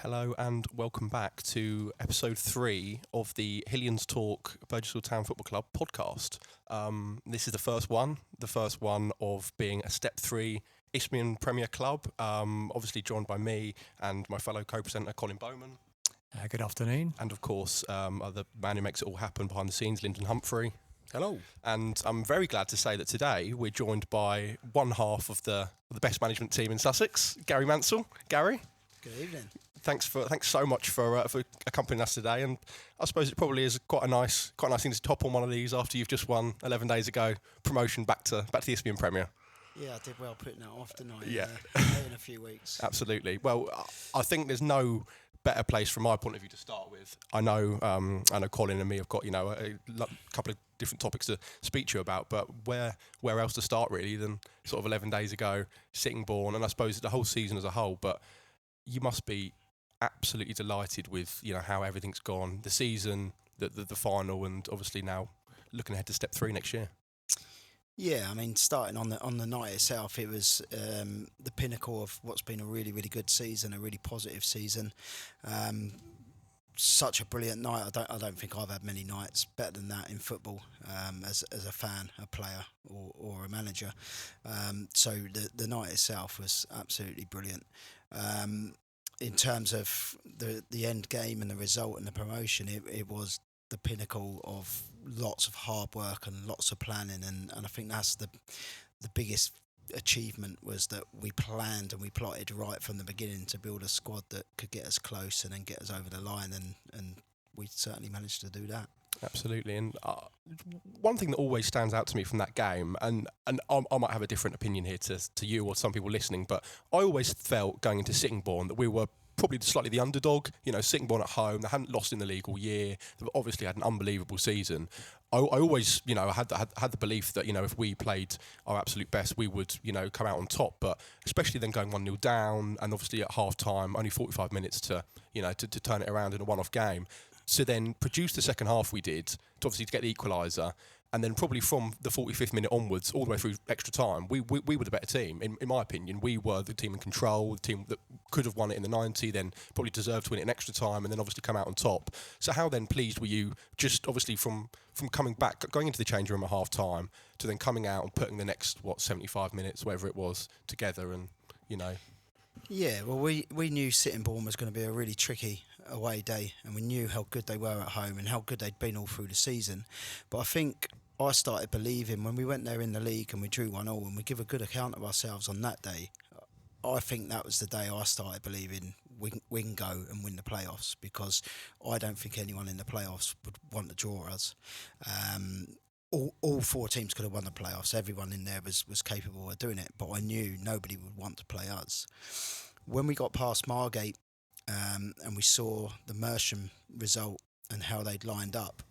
Hello and welcome back to episode 3 of the Hillian's Talk Burgessville Town Football Club podcast. This is the first one of being a Step 3 Isthmian Premier Club, obviously joined by me and my fellow co-presenter Colin Bowman. Good afternoon. And of course, the man who makes it all happen behind the scenes, Lyndon Humphrey. Hello. And I'm very glad to say that today we're joined by one half of the best management team in Sussex, Gary Mansell. Gary? Good evening. Thanks so much for accompanying us today, and I suppose it probably is quite a nice thing to top on one of these after you've just won 11 days ago promotion back to the Isthmian Premier. Yeah, I did well putting that off, didn't I? Yeah, In a few weeks. Absolutely. Well, I think there's no better place from my point of view to start with. I know Colin and me have got a couple of different topics to speak to you about, but where else to start really than sort of 11 days ago, Sittingbourne, and I suppose the whole season as a whole. But you must be absolutely delighted with how everything's gone, the season, the final, and obviously now looking ahead to Step 3 next year. Yeah, I mean, starting on the night itself, it was the pinnacle of what's been a really, really good season, a really positive season. Such a brilliant night. I don't think I've had many nights better than that in football, as a fan, a player, or a manager. So the night itself was absolutely brilliant. In terms of the end game and the result and the promotion, it was the pinnacle of lots of hard work and lots of planning, and I think that's the biggest achievement, was that we planned and we plotted right from the beginning to build a squad that could get us close and then get us over the line, and we certainly managed to do that. Absolutely, and one thing that always stands out to me from that game, and I might have a different opinion here to you or some people listening, but I always felt going into Sittingbourne that we were probably slightly the underdog. Sittingbourne at home, they hadn't lost in the league all year. They've obviously had an unbelievable season. I always, had the belief that if we played our absolute best, we would, come out on top. But especially then going 1-0 down, and obviously at half time, only 45 minutes to turn it around in a one-off game. So then produce the second half we did, to obviously get the equaliser, and then probably from the 45th minute onwards, all the way through extra time, we were the better team. In my opinion, we were the team in control, the team that could have won it in the 90, then probably deserved to win it in extra time, and then obviously come out on top. So how then pleased were you, just obviously from coming back, going into the change room at half time, to then coming out and putting the next, 75 minutes, whatever it was, together, and, Yeah, well, we knew Sittingbourne was going to be a really tricky away day, and we knew how good they were at home and how good they'd been all through the season. But I think I started believing when we went there in the league and we drew 1-1 and we give a good account of ourselves on that day. I think that was the day I started believing we can go and win the playoffs, because I don't think anyone in the playoffs would want to draw us. All four teams could have won the playoffs. Everyone in there was capable of doing it, but I knew nobody would want to play us. When we got past Margate and we saw the Mersham result and how they'd lined up,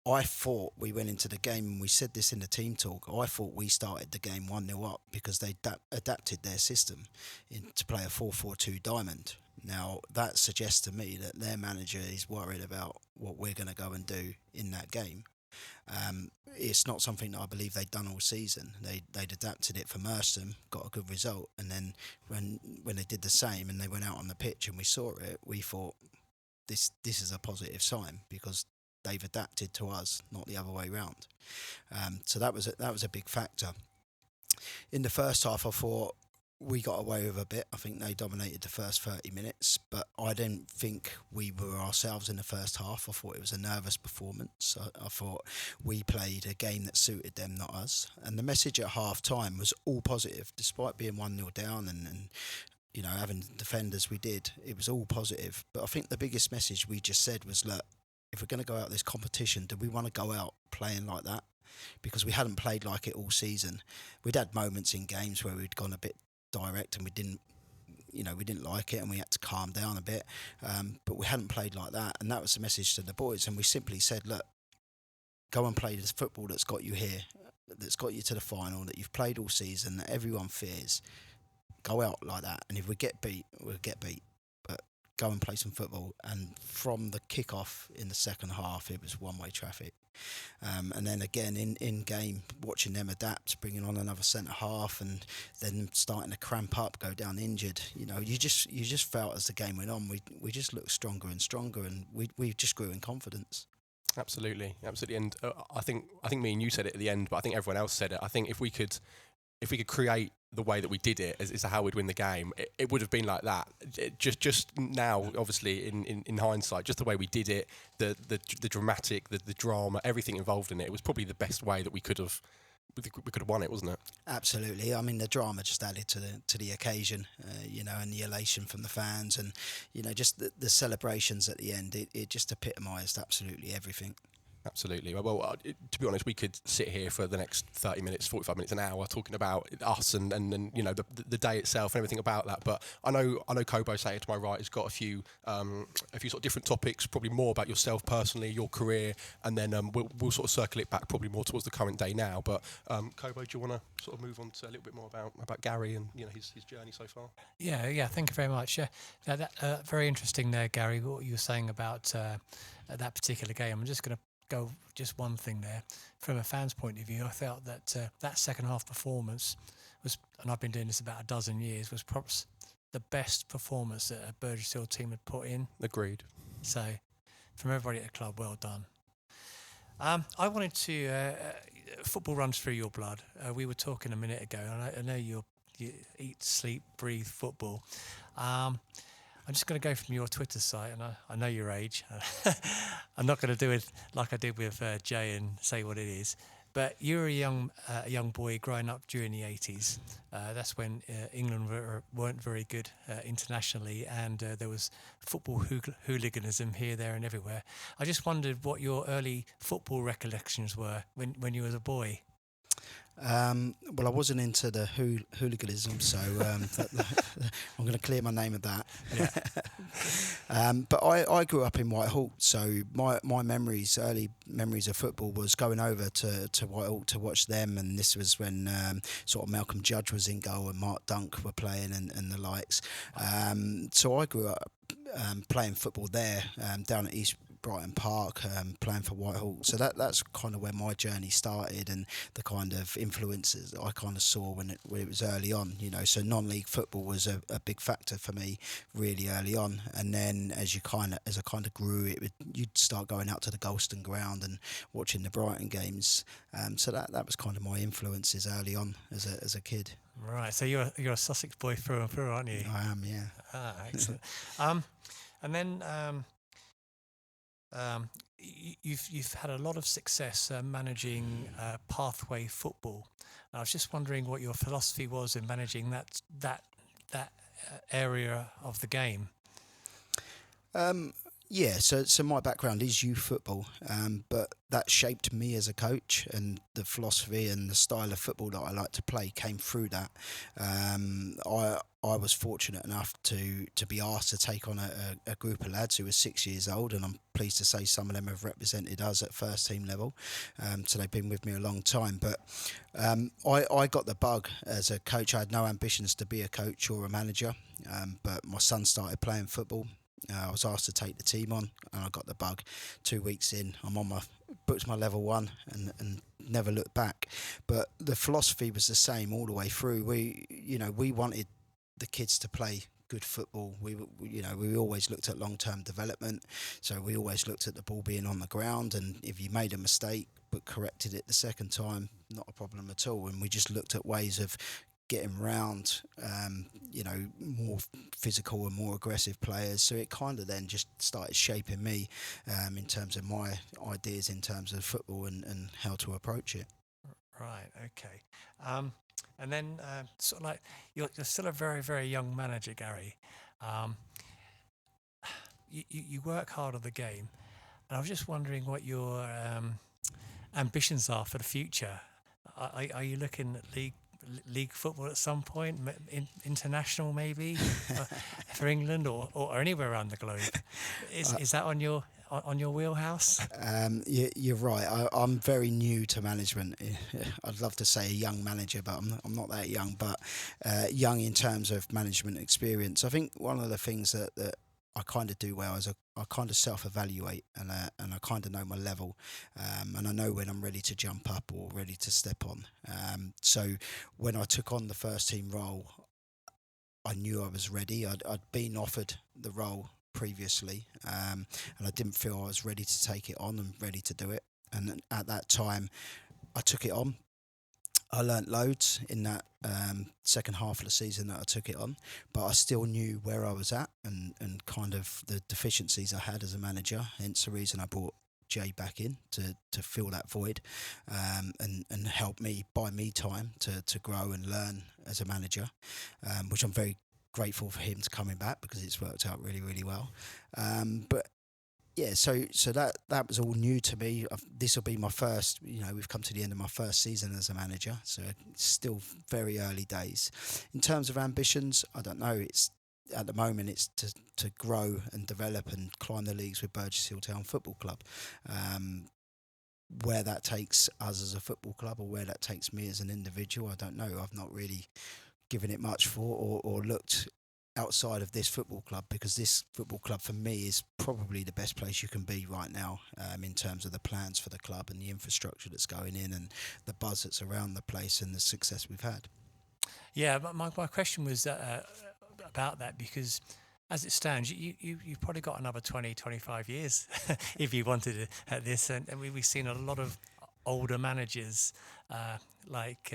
I thought we went into the game, and we said this in the team talk, I thought we started the game 1-0 up because they adapted their system to play a 4-4-2 diamond. Now, that suggests to me that their manager is worried about what we're going to go and do in that game. It's not something that I believe they'd done all season. They'd adapted it for Mersham, got a good result, and then when they did the same and they went out on the pitch and we saw it, we thought this is a positive sign, because they've adapted to us, not the other way round. So that was a big factor. In the first half, I thought we got away with a bit. I think they dominated the first 30 minutes, but I didn't think we were ourselves in the first half. I thought it was a nervous performance. I thought we played a game that suited them, not us. And the message at half time was all positive, despite being 1-0 down and having defenders we did. It was all positive. But I think the biggest message we just said was, look, if we're going to go out this competition, do we want to go out playing like that? Because we hadn't played like it all season. We'd had moments in games where we'd gone a bit direct and we didn't like it, and we had to calm down a bit. But we hadn't played like that, and that was the message to the boys. And we simply said, look, go and play this football that's got you here, that's got you to the final, that you've played all season, that everyone fears. Go out like that, and if we get beat, we'll get beat. But go and play some football. And from the kick-off in the second half, it was one-way traffic. And then again in game, watching them adapt, bringing on another centre half, and then starting to cramp up, go down injured. You just felt as the game went on, we just looked stronger and stronger, and we just grew in confidence. Absolutely. And I think me and you said it at the end, but I think everyone else said it. I think if we could create the way that we did it as to how we'd win the game, it would have been like that. Just now, obviously, in hindsight, just the way we did it, the dramatic, the drama, everything involved in it, it was probably the best way that we could have won it, wasn't it? Absolutely. I mean, the drama just added to the occasion, and the elation from the fans, and just the celebrations at the end. It just epitomised absolutely everything. Absolutely. Well, to be honest, we could sit here for the next 30 minutes, 45 minutes, an hour talking about us and the day itself and everything about that. But I know Kobo Sayer to my right has got a few sort of different topics, probably more about yourself personally, your career, and then we'll sort of circle it back probably more towards the current day now. But Kobo, do you want to sort of move on to a little bit more about Gary and his journey so far? Yeah. Thank you very much. Yeah, that very interesting there, Gary. What you were saying about that particular game. I'm just going to go just one thing there. From a fan's point of view, I felt that that second half performance was, and I've been doing this about a dozen years, was perhaps the best performance that a Burgess Hill team had put in. Agreed. So, from everybody at the club, well done. I wanted to football runs through your blood. We were talking a minute ago, and I know you eat, sleep, breathe football. I'm just going to go from your Twitter site, and I know your age. I'm not going to do it like I did with Jay and say what it is. But you were a young boy growing up during the 80s. That's when England weren't very good internationally, and there was football hooliganism here, there, and everywhere. I just wondered what your early football recollections were when you was a boy. Well, I wasn't into the hooliganism, so I'm going to clear my name of that. Yeah. But I grew up in Whitehall, so my early memories of football was going over to Whitehall to watch them, and this was when sort of Malcolm Judge was in goal and Mark Dunk were playing and the likes. So I grew up playing football there, down at East Brighton Park, playing for Whitehall. So that's kind of where my journey started, and the kind of influences I kind of saw when it was early on. So non-league football was a big factor for me really early on, and then as I kind of grew, you'd start going out to the Golston ground and watching the Brighton games. So that was kind of my influences early on as a kid. Right. So you're a Sussex boy through and through, aren't you? I am, yeah. Excellent. And then you've had a lot of success managing pathway football. And I was just wondering what your philosophy was in managing that area of the game. Yeah, so my background is youth football, but that shaped me as a coach, and the philosophy and the style of football that I like to play came through that. I was fortunate enough to be asked to take on a group of lads who were 6 years old, and I'm pleased to say some of them have represented us at first team level, so they've been with me a long time. But I got the bug as a coach. I had no ambitions to be a coach or a manager, but my son started playing football. I was asked to take the team on, and I got the bug. 2 weeks in, I'm booked my level 1 and never looked back. But the philosophy was the same all the way through. We wanted the kids to play good football. We always looked at long-term development, so we always looked at the ball being on the ground, and if you made a mistake but corrected it the second time, not a problem at all. And we just looked at ways of getting round, more physical and more aggressive players. So it kind of then just started shaping me in terms of my ideas in terms of football and how to approach it. Right. Okay. And then sort of like you're still a very, very young manager, Gary. You work hard on the game, and I was just wondering what your ambitions are for the future. Are you looking at league football at some point, international maybe, for England or anywhere around the globe? Is that on your wheelhouse? You're right. I'm very new to management. I'd love to say a young manager, but I'm not that young. But young in terms of management experience. I think one of the things that I kind of do well. I kind of self-evaluate, and I kind of know my level, and I know when I'm ready to jump up or ready to step on. So when I took on the first team role, I knew I was ready. I'd been offered the role previously, and I didn't feel I was ready to take it on and ready to do it. And at that time, I took it on. I learnt loads in that second half of the season that I took it on, but I still knew where I was at and kind of the deficiencies I had as a manager. Hence the reason I brought Jay back in to fill that void, and help me, buy me time to grow and learn as a manager, which I'm very grateful for him to coming back because it's worked out really, really well. But yeah, so that was all new to me. This will be my first, we've come to the end of my first season as a manager, so it's still very early days. In terms of ambitions, I don't know. It's at the moment it's to grow and develop and climb the leagues with Burgess Hill Town Football Club. Where that takes us as a football club or where that takes me as an individual, I don't know. I've not really given it much thought or looked outside of this football club, because this football club for me is probably the best place you can be right now, in terms of the plans for the club and the infrastructure that's going in and the buzz that's around the place and the success we've had. Yeah, but my question was about that, because as it stands, you've probably got another 20, 25 years if you wanted it at this. And we've seen a lot of older managers like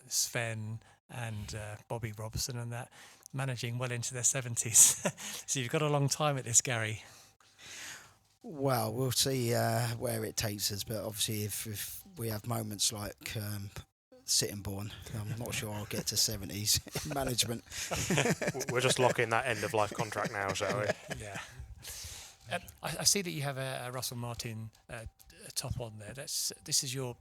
Sven and Bobby Robson and that, managing well into their 70s. So you've got a long time at this, Gary. Well, we'll see where it takes us, but obviously if we have moments like Sittingbourne, I'm not sure I'll get to 70s in management. We're just locking that end of life contract now, shall we? Yeah. I see that you have a Russell Martin top on there. This is your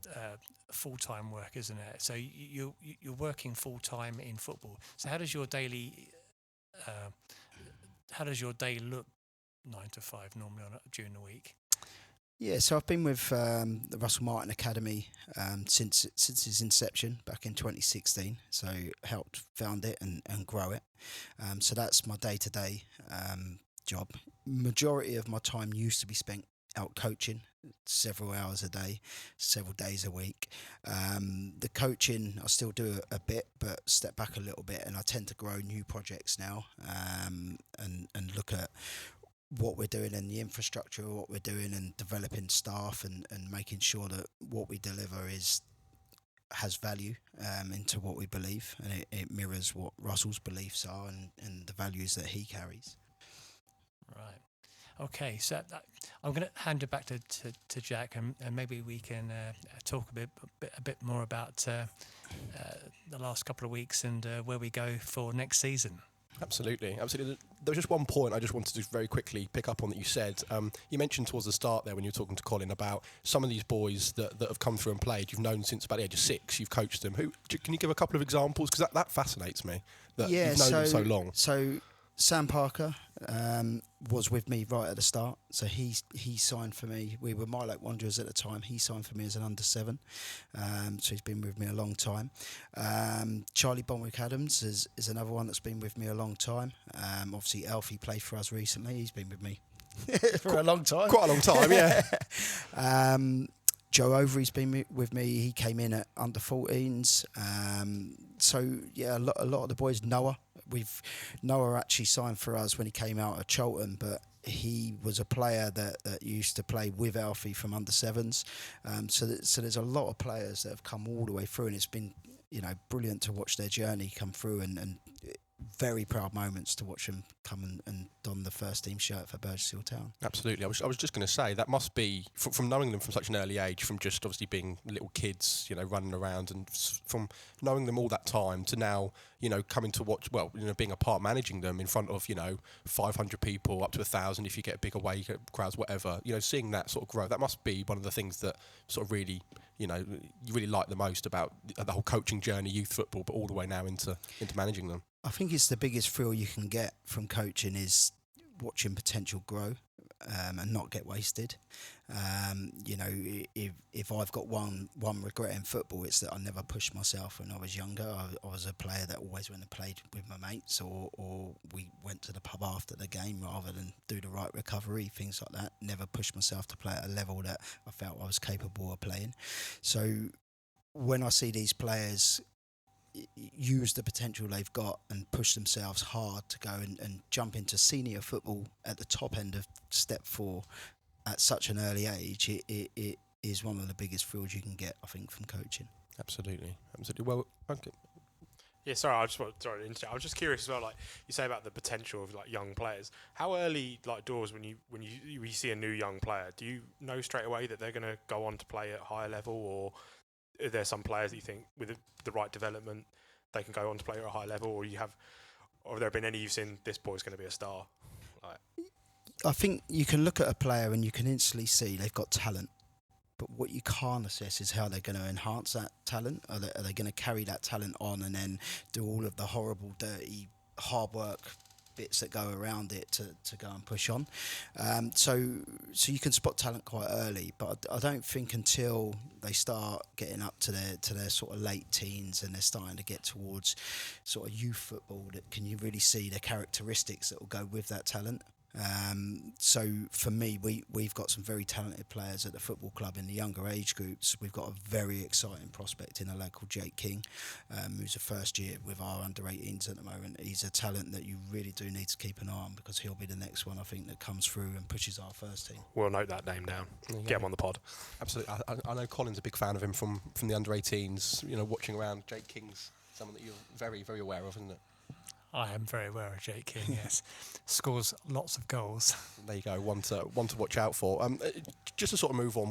full-time work, isn't it? So you're working full-time in football. So how does your day look 9 to 5 normally during the week? Yeah, so I've been with the Russell Martin Academy since its inception back in 2016. So helped found it and grow it. So that's my day-to-day job. Majority of my time used to be spent out coaching, several hours a day, several days a week. The coaching I still do a bit, but step back a little bit, and I tend to grow new projects now, and look at what we're doing in the infrastructure, what we're doing, and developing staff and making sure that what we deliver has value into what we believe, and it mirrors what Russell's beliefs are and the values that he carries. Right. Okay, so I'm going to hand it back to Jack, and maybe we can talk a bit more about the last couple of weeks and where we go for next season. Absolutely. There was just one point I just wanted to very quickly pick up on that you said. You mentioned towards the start there when you were talking to Colin about some of these boys that have come through and played. You've known since about the age of 6. You've coached them. Can you give a couple of examples? Because that fascinates me. That you've known them so long. So Sam Parker was with me right at the start. So he signed for me. We were My Lake Wanderers at the time. He signed for me as an under-7. So he's been with me a long time. Charlie Bonwick Adams is another one that's been with me a long time. Obviously, Alfie played for us recently. He's been with me for a long time. Quite a long time, yeah. Joe Overy's been with me. He came in at under 14s. So yeah, a lot of the boys. Noah actually signed for us when he came out of Cholton, but he was a player that used to play with Alfie from under 7s. So there's a lot of players that have come all the way through, and it's been brilliant to watch their journey come through, and very proud moments to watch them come and don the first team shirt for Burgess Hill Town. Absolutely. I was just going to say that must be from knowing them from such an early age, from just obviously being little kids, running around, and from knowing them all that time to now, coming to watch, being a part managing them in front of 500 people up to 1,000 if you get big away crowds, whatever. Seeing that sort of grow, that must be one of the things that sort of really, you really like the most about the whole coaching journey, youth football, but all the way now into managing them. I think it's the biggest thrill you can get from coaching is watching potential grow. and not get wasted. You know, if I've got one regret in football, it's that I never pushed myself when I was younger. I was a player that always went and played with my mates, or we went to the pub after the game rather than do the right recovery, things like that. Never pushed myself to play at a level that I felt I was capable of playing. So when I see these players use the potential they've got and push themselves hard to go and jump into senior football at the top end of step 4 at such an early age, it is one of the biggest thrills you can get, I think, from coaching. Absolutely. Well, okay. Yeah, sorry, I was just curious as well. Like you say about the potential of like young players. How early, like doors, when you see a new young player, do you know straight away that they're going to go on to play at higher level, or are there some players that you think with the right development they can go on to play at a high level, or have there been any you've seen this boy's going to be a star? I think you can look at a player and you can instantly see they've got talent, but what you can't assess is how they're going to enhance that talent. Are they going to carry that talent on and then do all of the horrible, dirty, hard work bits that go around it to go and push on? So you can spot talent quite early, but I don't think until they start getting up to their sort of late teens and they're starting to get towards sort of youth football that can you really see the characteristics that will go with that talent. So for me, we've got some very talented players at the football club in the younger age groups. We've got a very exciting prospect in a lad called Jake King, who's a first year with our under 18s at the moment. He's a talent that you really do need to keep an eye on, because he'll be the next one, I think, that comes through and pushes our first team. We'll note that name down. Get him on the pod. Absolutely. I know Colin's a big fan of him from the under 18s. You know, watching around. Jake King's someone that you're very, very aware of, isn't it? I am very aware of Jake King, yes. Scores lots of goals. There you go, one to watch out for. Just to sort of move on,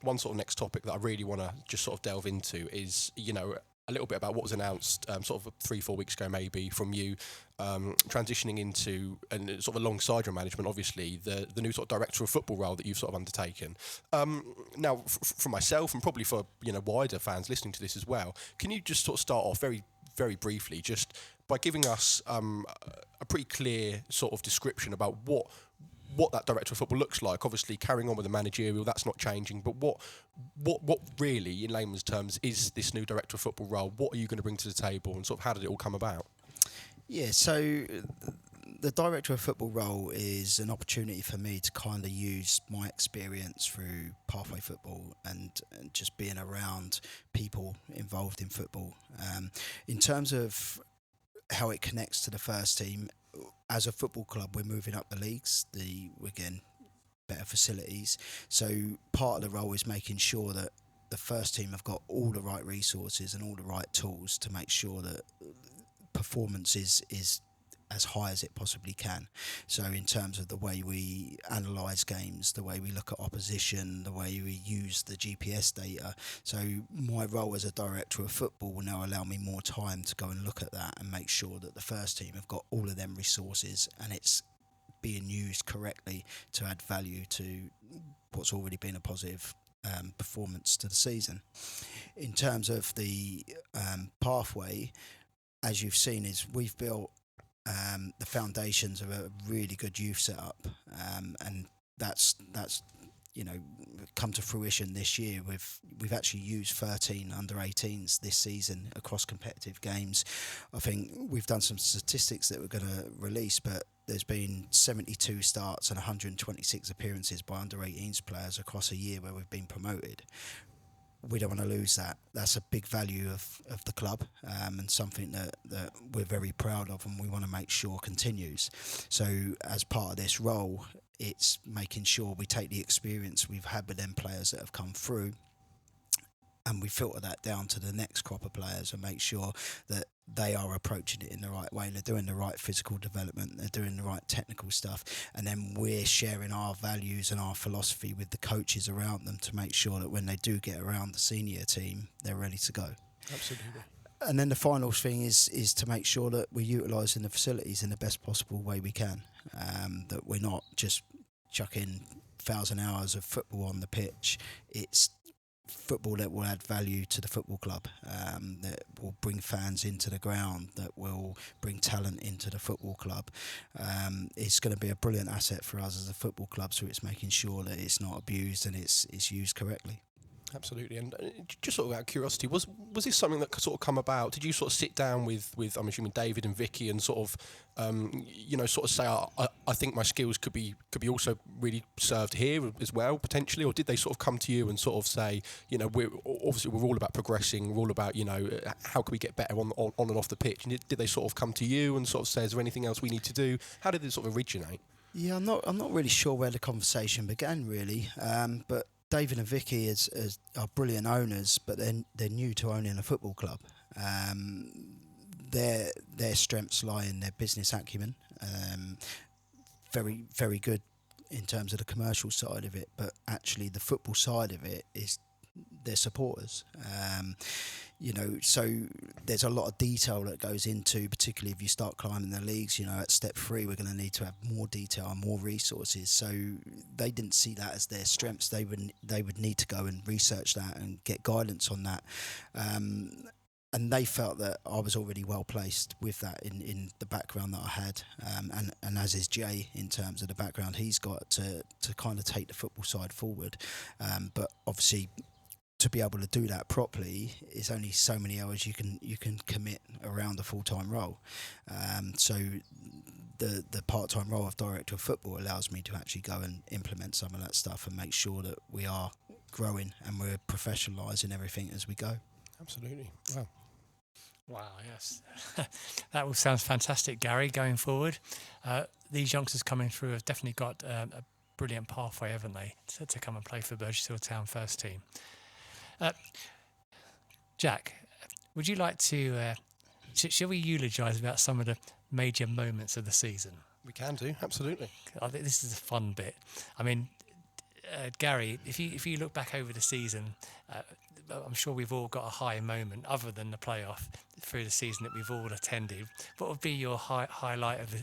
one sort of next topic that I really want to just sort of delve into is, you know, a little bit about what was announced sort of 3-4 weeks ago maybe from you, transitioning into, and sort of alongside your management, obviously, the new sort of director of football role that you've sort of undertaken. Now, for myself and probably for, you know, wider fans listening to this as well, can you just sort of start off very, very briefly, just by giving us a pretty clear sort of description about what that director of football looks like? Obviously, carrying on with the managerial, that's not changing. But what really, in layman's terms, is this new director of football role? What are you going to bring to the table, and sort of how did it all come about? Yeah, so the director of football role is an opportunity for me to kind of use my experience through pathway football and just being around people involved in football. In terms of how it connects to the first team, as a football club, we're moving up the leagues. Again, better facilities. So part of the role is making sure that the first team have got all the right resources and all the right tools to make sure that performance is as high as it possibly can. So in terms of the way we analyse games, the way we look at opposition, the way we use the GPS data. So my role as a director of football will now allow me more time to go and look at that and make sure that the first team have got all of them resources and it's being used correctly to add value to what's already been a positive performance to the season. In terms of the pathway, as you've seen, is we've built the foundations of a really good youth setup, and that's you know come to fruition this year. We've actually used 13 under 18s this season across competitive games. I think we've done some statistics that we're going to release, but there's been 72 starts and 126 appearances by under 18s players across a year where we've been promoted. We don't want to lose that. That's a big value of the club, and something that we're very proud of, and we want to make sure continues. So as part of this role, it's making sure we take the experience we've had with them players that have come through and we filter that down to the next crop of players and make sure that they are approaching it in the right way. They're doing the right physical development. They're doing the right technical stuff. And then we're sharing our values and our philosophy with the coaches around them to make sure that when they do get around the senior team, they're ready to go. Absolutely. And then the final thing is to make sure that we're utilising the facilities in the best possible way we can. That we're not just chucking 1,000 hours of football on the pitch. It's football that will add value to the football club, that will bring fans into the ground, that will bring talent into the football club. It's going to be a brilliant asset for us as a football club, so it's making sure that it's not abused and it's used correctly. Absolutely. And just sort of out of curiosity, was this something that sort of come about? Did you sort of sit down with I'm assuming David and Vicky and sort of sort of say, I think my skills could be also really served here as well potentially, or did they sort of come to you and sort of say, we're all about progressing, we're all about how can we get better on and off the pitch? And did they sort of come to you and sort of say, is there anything else we need to do? How did it sort of originate? Yeah, I'm not really sure where the conversation began really, but David and Vicky are brilliant owners, but they're new to owning a football club. Their strengths lie in their business acumen. Very, very good in terms of the commercial side of it, but actually the football side of it is their supporters. So there's a lot of detail that goes into, particularly if you start climbing the leagues. At step 3, we're going to need to have more detail and more resources. So they didn't see that as their strengths. They would need to go and research that and get guidance on that. And they felt that I was already well placed with that in the background that I had, and as is Jay in terms of the background he's got to kind of take the football side forward. But obviously, to be able to do that properly is only so many hours you can commit around a full-time role. So the part-time role of director of football allows me to actually go and implement some of that stuff and make sure that we are growing and we're professionalising everything as we go. Absolutely. Wow, yes. That all sounds fantastic, Gary, going forward. These youngsters coming through have definitely got a brilliant pathway, haven't they, to come and play for Burgess Town first team. Jack, would you like to, shall we eulogise about some of the major moments of the season? We can do, absolutely. I think this is a fun bit. I mean, Gary, if you look back over the season, I'm sure we've all got a high moment other than the playoff through the season that we've all attended. What would be your highlight of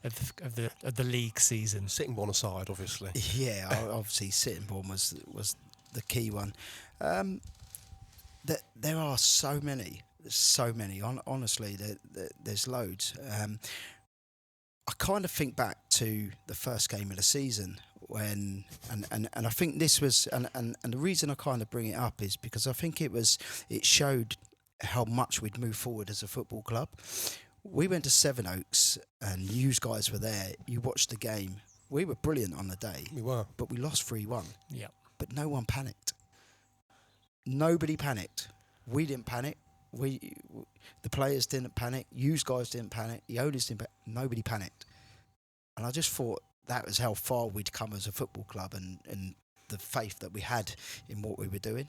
the league season? Sittingbourne aside, obviously. Yeah, obviously Sittingbourne was the key one. There are so many. Honestly, there's loads. I kind of think back to the first game of the season when, and I think this was, and the reason I kind of bring it up is because I think it showed how much we'd moved forward as a football club. We went to Sevenoaks and you guys were there. You watched the game. We were brilliant on the day. We were. But we lost 3-1. Yeah. But no one panicked. Nobody panicked. We didn't panic. The players didn't panic. You guys didn't panic. The owners didn't panic. Nobody panicked. And I just thought that was how far we'd come as a football club and the faith that we had in what we were doing.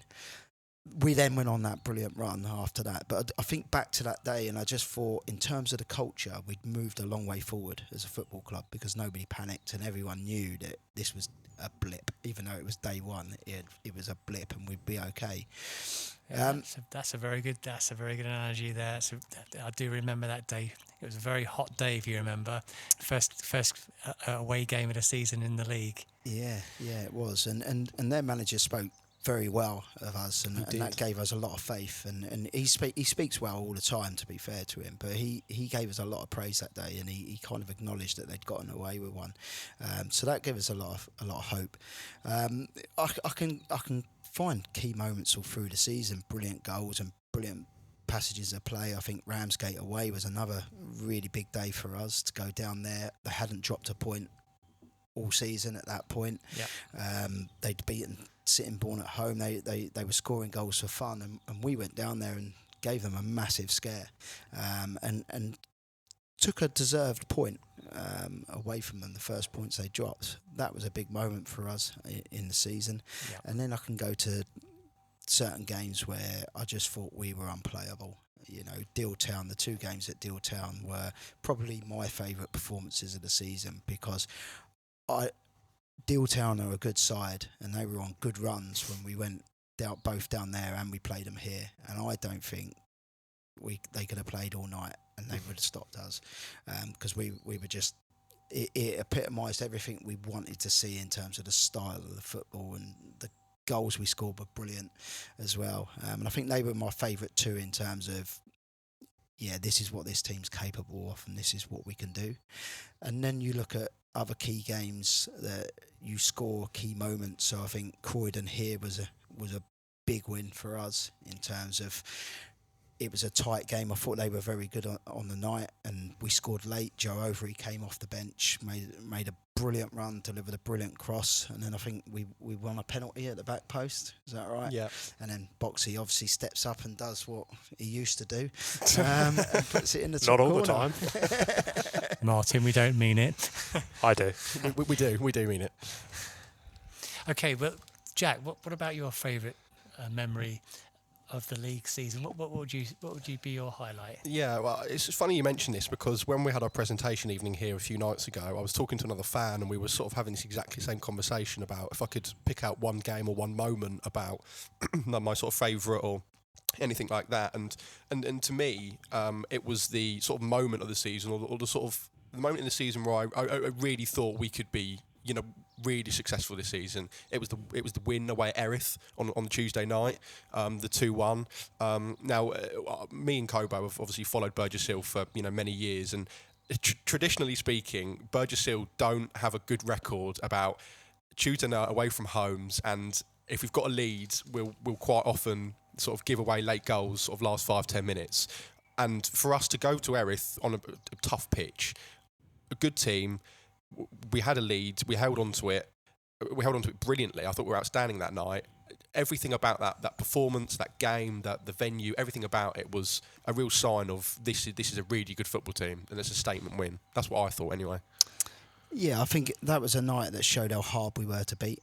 We then went on that brilliant run after that. But I think back to that day and I just thought in terms of the culture, we'd moved a long way forward as a football club because nobody panicked and everyone knew that this was a blip. Even though it was day one, it was a blip and we'd be okay. Yeah, that's a very good analogy there. So I do remember that day. It was a very hot day, if you remember. First away game of the season in the league. Yeah, it was. And their manager spoke very well of us, and that gave us a lot of faith. And he speaks well all the time, to be fair to him. But he gave us a lot of praise that day, and he kind of acknowledged that they'd gotten away with one. So that gave us a lot of hope. I can find key moments all through the season, brilliant goals and brilliant passages of play. I think Ramsgate away was another really big day for us to go down there. They hadn't dropped a point all season at that point. Yeah. They'd beaten Sittingbourne at home. They were scoring goals for fun, and we went down there and gave them a massive scare, and took a deserved point away from them, the first points they dropped. That was a big moment for us in the season. Yep. And then I can go to certain games where I just thought we were unplayable. Deal Town, the 2 games at Deal Town were probably my favourite performances of the season because Deal Town are a good side and they were on good runs when we went both down there and we played them here. And I don't think they could have played all night and they would have stopped us because we were just it epitomised everything we wanted to see in terms of the style of the football and the goals we scored were brilliant as well. And I think they were my favourite two in terms of, yeah, this is what this team's capable of and this is what we can do. And then you look at other key games that you score key moments. So I think Croydon here was a big win for us in terms of it was a tight game. I thought they were very good on the night, and we scored late. Joe Overy came off the bench, made a brilliant run, delivered a brilliant cross, and then I think we won a penalty at the back post. Is that right? Yeah. And then Boxy obviously steps up and does what he used to do, and puts it in the top Not all corner. the time. Martin, we don't mean it. I do. We do mean it. Okay, but Jack, what about your favourite memory of the league season? What would you be your highlight? Yeah, well, it's funny you mention this because when we had our presentation evening here a few nights ago, I was talking to another fan and we were sort of having this exactly same conversation about if I could pick out one game or one moment about my sort of favourite or anything like that. And to me, it was the sort of moment of the season or the sort of the moment in the season where I really thought we could be, really successful this season. It was the win away at Erith on the Tuesday night, the 2-1. Now, me and Kobo have obviously followed Burgess Hill for many years, and traditionally speaking, Burgess Hill don't have a good record about Tuesday night away from homes, and if we've got a lead, we'll quite often sort of give away late goals sort of last 5-10 minutes. And for us to go to Erith on a tough pitch, a good team, we had a lead, we held on to it brilliantly. I thought we were outstanding that night. Everything about that performance, that game, the venue, everything about it was a real sign of this is a really good football team, and it's a statement win. That's what I thought anyway. Yeah, I think that was a night that showed how hard we were to beat,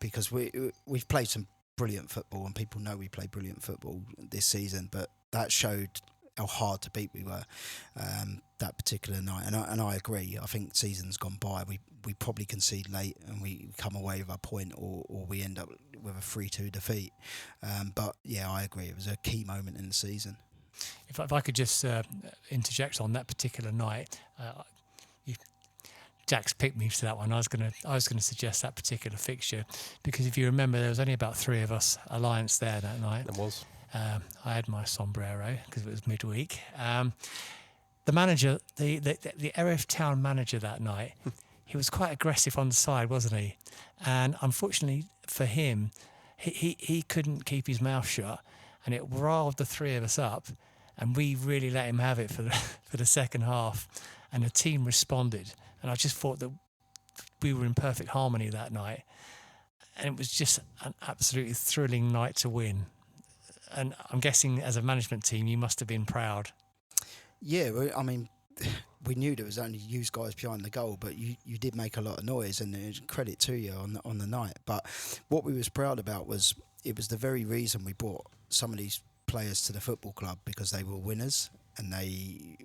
because we've played some brilliant football and people know we play brilliant football this season, but that showed how hard to beat we were that particular night. And I agree. I think season's gone by. We probably concede late and we come away with a point, or we end up with a 3-2 defeat. But yeah, I agree. It was a key moment in the season. If I could just interject on that particular night, Jack's picked me to that one. I was going to suggest that particular fixture because if you remember, there was only about 3 of us Alliance there that night. There was. I had my sombrero because it was midweek. The manager, the Erith Town manager that night, he was quite aggressive on the side, wasn't he? And unfortunately for him, he couldn't keep his mouth shut, and it riled the 3 of us up, and we really let him have it for the second half, and the team responded. And I just thought that we were in perfect harmony that night, and it was just an absolutely thrilling night to win. And I'm guessing as a management team, you must have been proud. Yeah, I mean, we knew there was only you guys behind the goal, but you did make a lot of noise, and credit to you on the night. But what we was proud about was it was the very reason we brought some of these players to the football club, because they were winners and they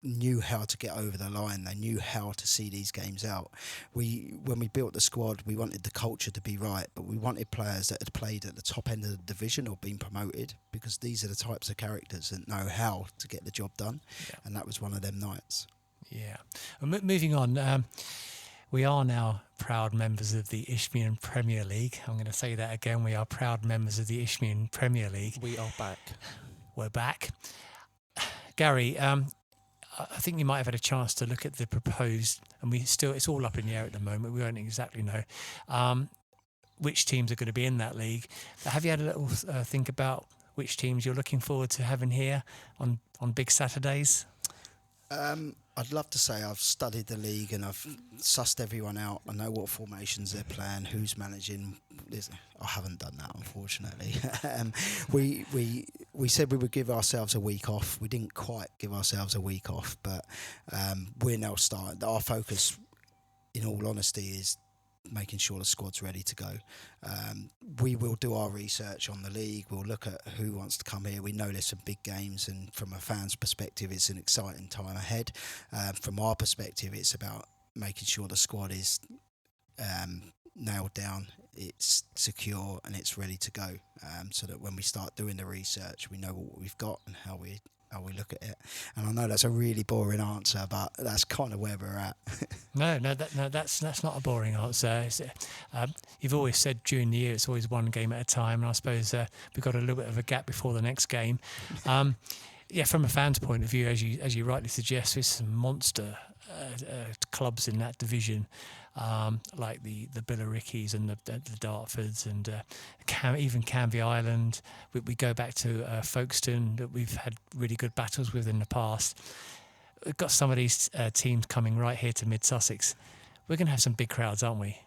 knew how to get over the line. They knew how to see these games out. When we built the squad, we wanted the culture to be right, but we wanted players that had played at the top end of the division or been promoted, because these are the types of characters that know how to get the job done. Yeah. And that was one of them nights. Yeah. Well, moving on, we are now proud members of the Isthmian Premier League. I'm going to say that again. We are proud members of the Isthmian Premier League. We are back. We're back. Gary, I think you might have had a chance to look at the proposed, and it's all up in the air at the moment. We don't exactly know which teams are going to be in that league. But have you had a little think about which teams you're looking forward to having here on big Saturdays? I'd love to say I've studied the league and I've sussed everyone out. I know what formations they're playing, who's managing. I haven't done that, unfortunately. We said we would give ourselves a week off. We didn't quite give ourselves a week off, but we're now starting. Our focus, in all honesty, is making sure the squad's ready to go. We will do our research on the league. We'll look at who wants to come here. We know there's some big games, and from a fan's perspective, it's an exciting time ahead. From our perspective, it's about making sure the squad is nailed down, it's secure, and it's ready to go, so that when we start doing the research, we know what we've got and how we how we look at it. And I know that's a really boring answer, but that's kind of where we're at. That's not a boring answer. You've always said during the year it's always one game at a time, and I suppose we've got a little bit of a gap before the next game. Yeah, from a fan's point of view, as you rightly suggest, there's some monster clubs in that division, like the Billericay's and the Dartfords and even Canvey Island. We go back to Folkestone that we've had really good battles with in the past. We've got some of these teams coming right here to Mid Sussex. We're going to have some big crowds, aren't we?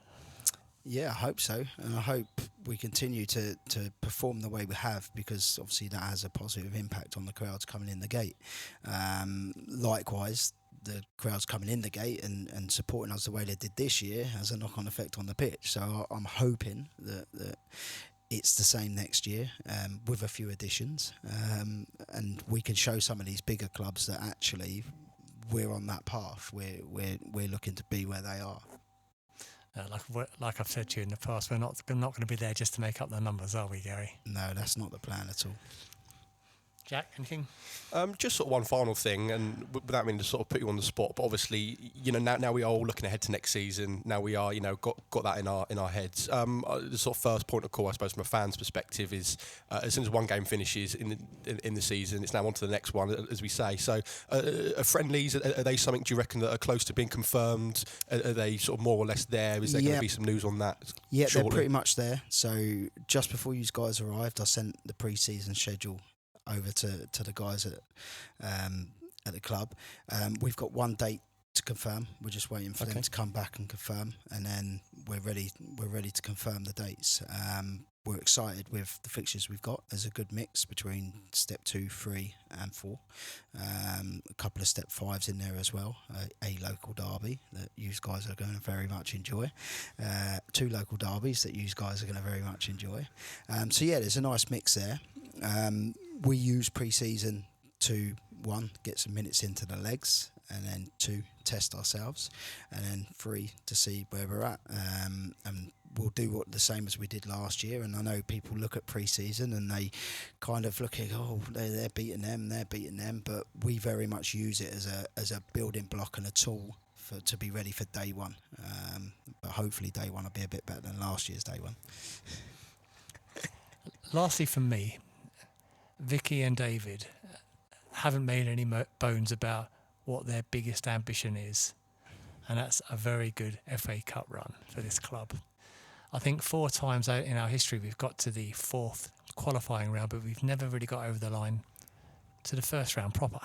Yeah, I hope so, and I hope we continue to perform the way we have, because obviously that has a positive impact on the crowds coming in the gate. Likewise, the crowds coming in the gate and supporting us the way they did this year has a knock-on effect on the pitch. So I'm hoping that it's the same next year, with a few additions, and we can show some of these bigger clubs that actually we're on that path. We're looking to be where they are. Like I've said to you in the past, we're not going to be there just to make up the numbers, are we, Gary? No, that's not the plan at all. Jack, anything? Just sort of one final thing, and without meaning to sort of put you on the spot, but obviously, now we are all looking ahead to next season. Now we are, got that in our heads. The sort of first point of call, I suppose, from a fan's perspective, is as soon as one game finishes in the season, it's now on to the next one, as we say. So, friendlies, are they something, do you reckon, that are close to being confirmed? Are they sort of more or less there? Is there going to be some news on that? Yeah, shortly? They're pretty much there. So just before you guys arrived, I sent the pre-season schedule over to the guys at the club. We've got one date to confirm. We're just waiting for them to come back and confirm, and then we're ready to confirm the dates. We're excited with the fixtures we've got. There's a good mix between step 2, 3 and 4. A couple of step 5s in there as well. A local derby that you guys are going to very much enjoy. 2 local derbies that you guys are going to very much enjoy. So yeah, there's a nice mix there. We use pre-season to, 1, get some minutes into the legs, and then 2, test ourselves, and then 3, to see where we're at. And we'll do the same as we did last year. And I know people look at pre-season and they kind of look at, they're beating them, but we very much use it as a building block and a tool to be ready for day one. But hopefully day one will be a bit better than last year's day one. Lastly, from me, Vicky and David haven't made any bones about what their biggest ambition is, and that's a very good FA Cup run for this club. I think 4 times out in our history we've got to the 4th qualifying round, but we've never really got over the line to the first round proper.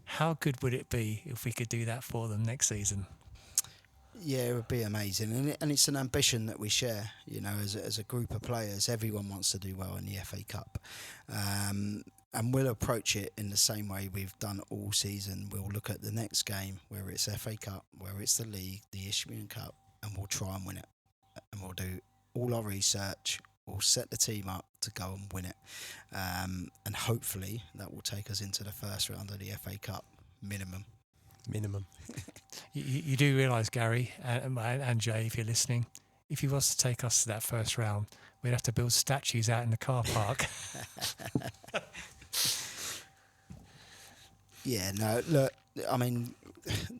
How good would it be if we could do that for them next season? Yeah, it would be amazing, and it's an ambition that we share. As a group of players, everyone wants to do well in the FA Cup, and we'll approach it in the same way we've done all season. We'll look at the next game, whether it's FA Cup, whether it's the league, the Isthmian Cup, and we'll try and win it. And we'll do all our research. We'll set the team up to go and win it, and hopefully that will take us into the first round of the FA Cup minimum. You do realise, Gary and Jay, if you're listening, if he was to take us to that first round, we'd have to build statues out in the car park. Yeah, no, look, I mean,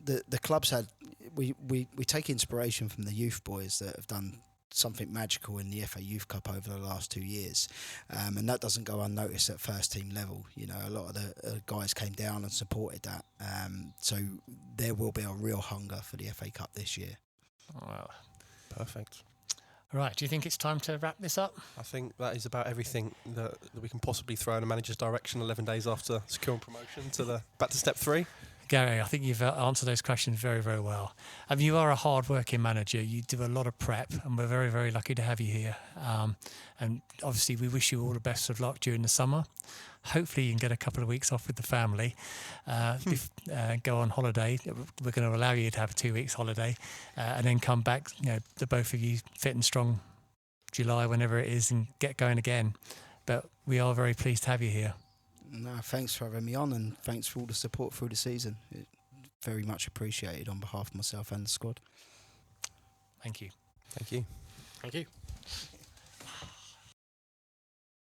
the club's had, we take inspiration from the youth boys that have done something magical in the FA Youth Cup over the last 2 years, and that doesn't go unnoticed at first team level. A lot of the guys came down and supported that, so there will be a real hunger for the FA Cup this year. Wow. Perfect. Right, do you think it's time to wrap this up? I think that is about everything that we can possibly throw in a manager's direction 11 days after securing promotion to back to step 3. Gary, I think you've answered those questions very, very well. You are a hard-working manager. You do a lot of prep, and we're very, very lucky to have you here. And obviously, we wish you all the best of luck during the summer. Hopefully, you can get a couple of weeks off with the family, go on holiday. We're going to allow you to have a 2 weeks holiday, and then come back, the both of you fit and strong, July, whenever it is, and get going again. But we are very pleased to have you here. No, thanks for having me on, and thanks for all the support through the season. Very much appreciated on behalf of myself and the squad. Thank you. Thank you. Thank you.